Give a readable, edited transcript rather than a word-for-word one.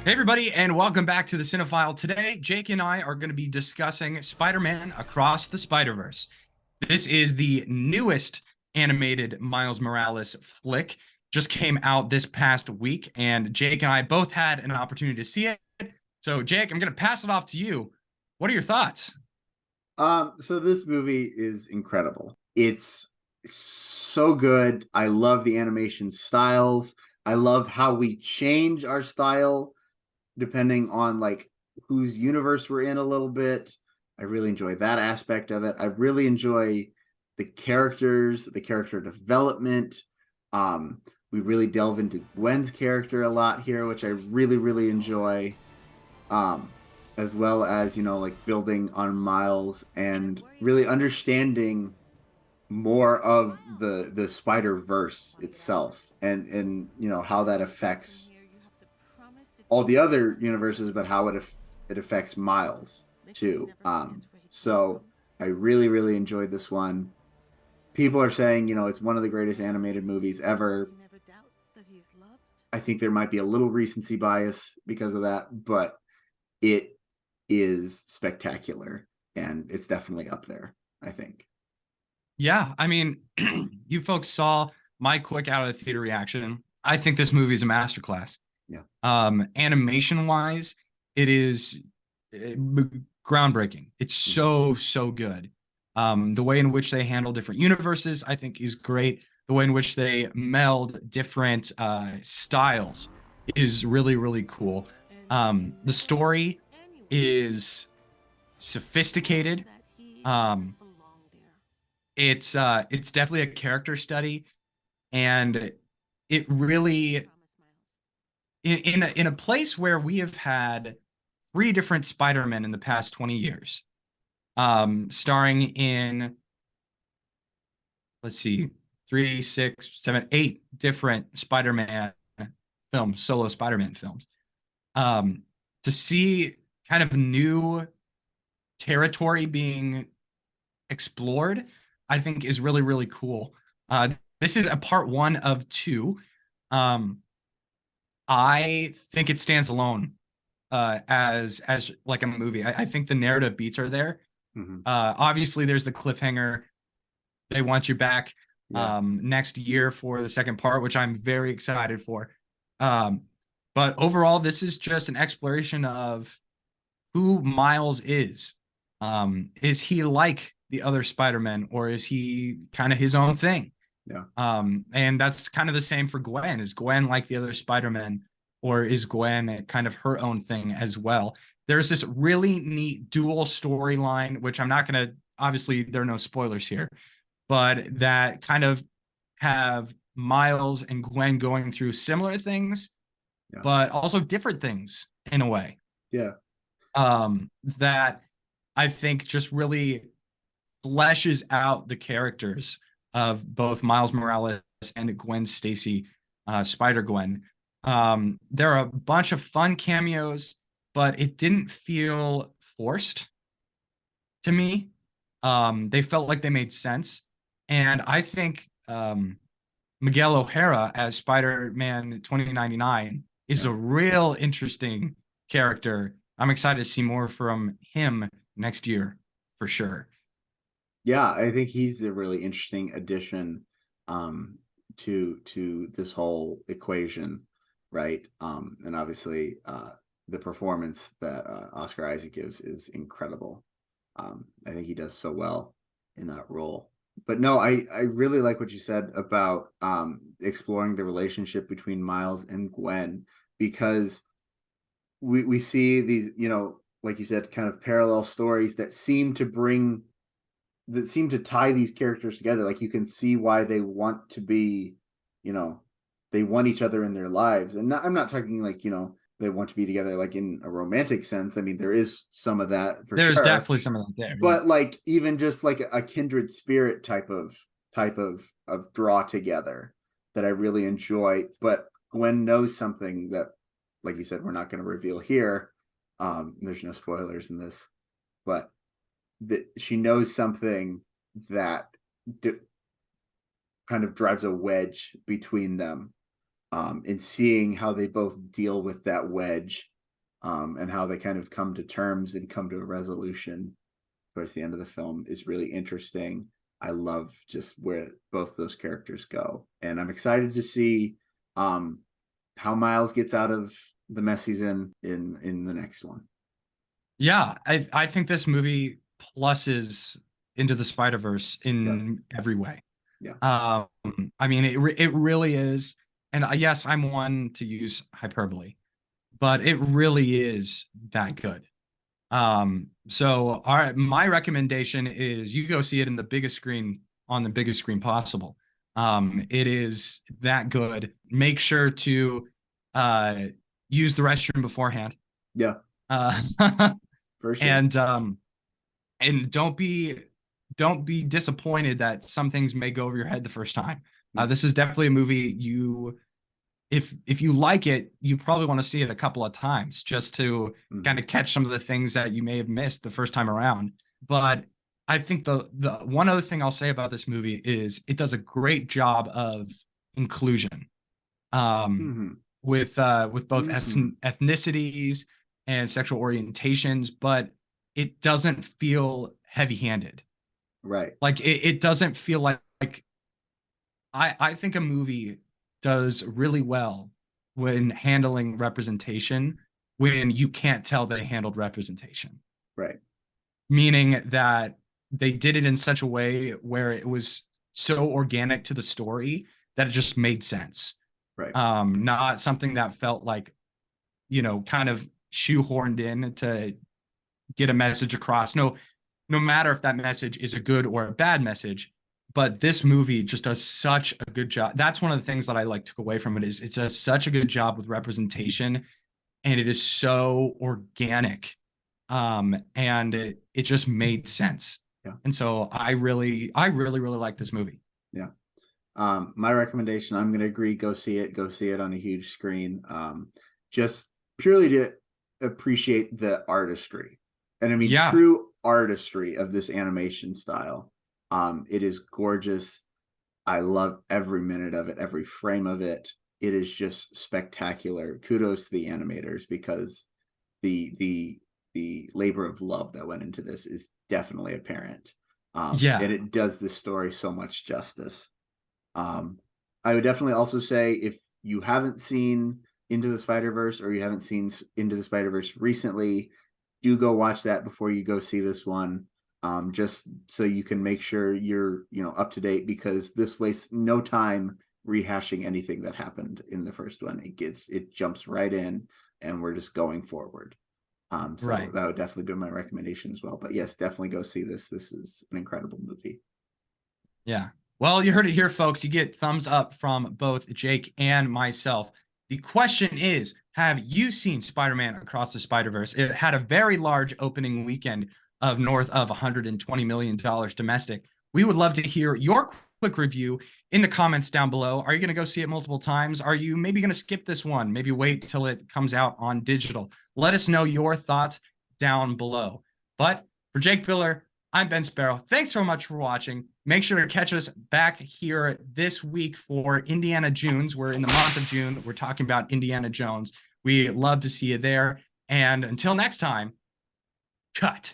Hey, everybody, and welcome back to the Cinefile. Today, Jake and I are going to be discussing Spider-Man Across the Spider-Verse. This is the newest animated Miles Morales flick. Just came out this past week, and Jake and I both had an opportunity to see it. So, Jake, I'm going to pass it off to you. What are your thoughts? So this movie is incredible. It's so good. I love the animation styles. I love how we change our style depending on like whose universe we're in a little bit. I really enjoy that aspect of it. I really enjoy the characters, the character development. We really delve into Gwen's character a lot here, which I really, really enjoy. Um, as well as like building on Miles and really understanding more of the Spider Verse itself, and how that affects all the other universes, but how it affects Miles too. So I really really enjoyed this one. People are saying it's one of the greatest animated movies ever. I think there might be a little recency bias because of that, but it is spectacular and it's definitely up there, I think. Yeah, I mean, you folks saw my quick out of the theater reaction. I think this movie is a masterclass. Yeah. Animation wise, it is groundbreaking. It's Mm-hmm. so good. The way in which they handle different universes, I think, is great. The way in which they meld different styles is really cool. The story is sophisticated. Um, it's definitely a character study, and it really in a place where we have had three different Spider-Men in the past 20 years, starring in, let's see, three, six, seven, eight different Spider-Man films, solo Spider-Man films. Um, to see kind of new territory being explored, I think is really cool. This is a part one of two. Um, I think it stands alone as like a movie. I think the narrative beats are there. Mm-hmm. Obviously, there's the cliffhanger. They want you back Yeah. next year for the second part, which I'm very excited for. Um, but overall, this is just an exploration of who Miles is. Is he like the other Spider-Man, or is he kind of his own thing? Yeah. And that's kind of the same for Gwen. Is Gwen like the other Spider-Man, or is Gwen kind of her own thing as well? There's this really neat dual storyline, which I'm not going to, obviously, there are no spoilers here, but that kind of have Miles and Gwen going through similar things, Yeah. but also different things in a way. Yeah. That I think just really fleshes out the characters of both Miles Morales and Gwen Stacy, Spider Gwen. There are a bunch of fun cameos, but it didn't feel forced to me. They felt like they made sense, and I think Miguel O'Hara as Spider-Man 2099 is Yeah. a real interesting character. I'm excited to see more from him next year for sure. Yeah, I think he's a really interesting addition um to this whole equation, right? And obviously the performance that Oscar Isaac gives is incredible. I think he does so well in that role. But no, I really like what you said about exploring the relationship between Miles and Gwen, because we see these, like you said, kind of parallel stories that seem to tie these characters together. Like you can see why they want to be, you know, they want each other in their lives. And I'm not talking like, they want to be together like in a romantic sense. I mean, there is some of that for There's sure. definitely some of that there. Yeah. But like even just like a kindred spirit type of draw together that I really enjoy. But Gwen knows something that, like you said, we're not going to reveal here. There's no spoilers in this, but that she knows something that d- kind of drives a wedge between them, and seeing how they both deal with that wedge and how they kind of come to terms and come to a resolution towards the end of the film is really interesting. I love just where both those characters go, and I'm excited to see how Miles gets out of the mess he's in the next one. Yeah, I think this movie pluses Into the Spider-Verse Yeah, in every way. yeah. Um, I mean, it really is. And yes, I'm one to use hyperbole, but it really is that good. So all right, my recommendation is you go see it in the biggest screen on the biggest screen possible. It is that good. Make sure to uh use the restroom beforehand. Yeah, Uh for sure. and don't be disappointed that some things may go over your head the first time. Mm, This is definitely a movie you if you like it, you probably want to see it a couple of times just to kind mhm. of catch some of the things that you may have missed the first time around. But I think the one other thing I'll say about this movie is it does a great job of inclusion. Um, Mhm. with both Mhm. ethnicities and sexual orientations, but it doesn't feel heavy-handed. Right. Like it doesn't feel like I think a movie does really well when handling representation when you can't tell they handled representation. Right. Meaning that they did it in such a way where it was so organic to the story that it just made sense. Right. Not something that felt like, kind of shoehorned in to get a message across. No matter if that message is a good or a bad message, but this movie just does such a good job. That's one of the things that I like took away from it is it does such a good job with representation, and it is so organic. And it just made sense. Yeah. And so I really like this movie. Yeah. My recommendation, I'm going to agree. Go see it. Go see it on a huge screen. Just purely to appreciate the artistry, and I mean Yeah, true artistry of this animation style. It is gorgeous. I love every minute of it, every frame of it. It is just spectacular. Kudos to the animators because the the labor of love that went into this is definitely apparent. And yeah, it does this story so much justice. Um, I would definitely also say if you haven't seen Into the Spider Verse or you haven't seen Into the Spider Verse recently, do go watch that before you go see this one. Just so you can make sure you're up to date because this wastes no time rehashing anything that happened in the first one. It jumps right in and we're just going forward. So right. that would definitely be my recommendation as well. But yes, definitely go see this. This is an incredible movie. Yeah. Well, you heard it here, folks. You get thumbs up from both Jake and myself. The question is, have you seen Spider-Man Across the Spider-Verse? It had a very large opening weekend of north of $120 million domestic. We would love to hear your quick review in the comments down below. Are you going to go see it multiple times? Are you maybe going to skip this one? Maybe wait till it comes out on digital. Let us know your thoughts down below. But for Jake Biller, I'm Ben Sparrow. Thanks so much for watching. Make sure to catch us back here this week for Indiana Jones. We're in the month of June. We're talking about Indiana Jones. We love to see you there. And until next time, cut.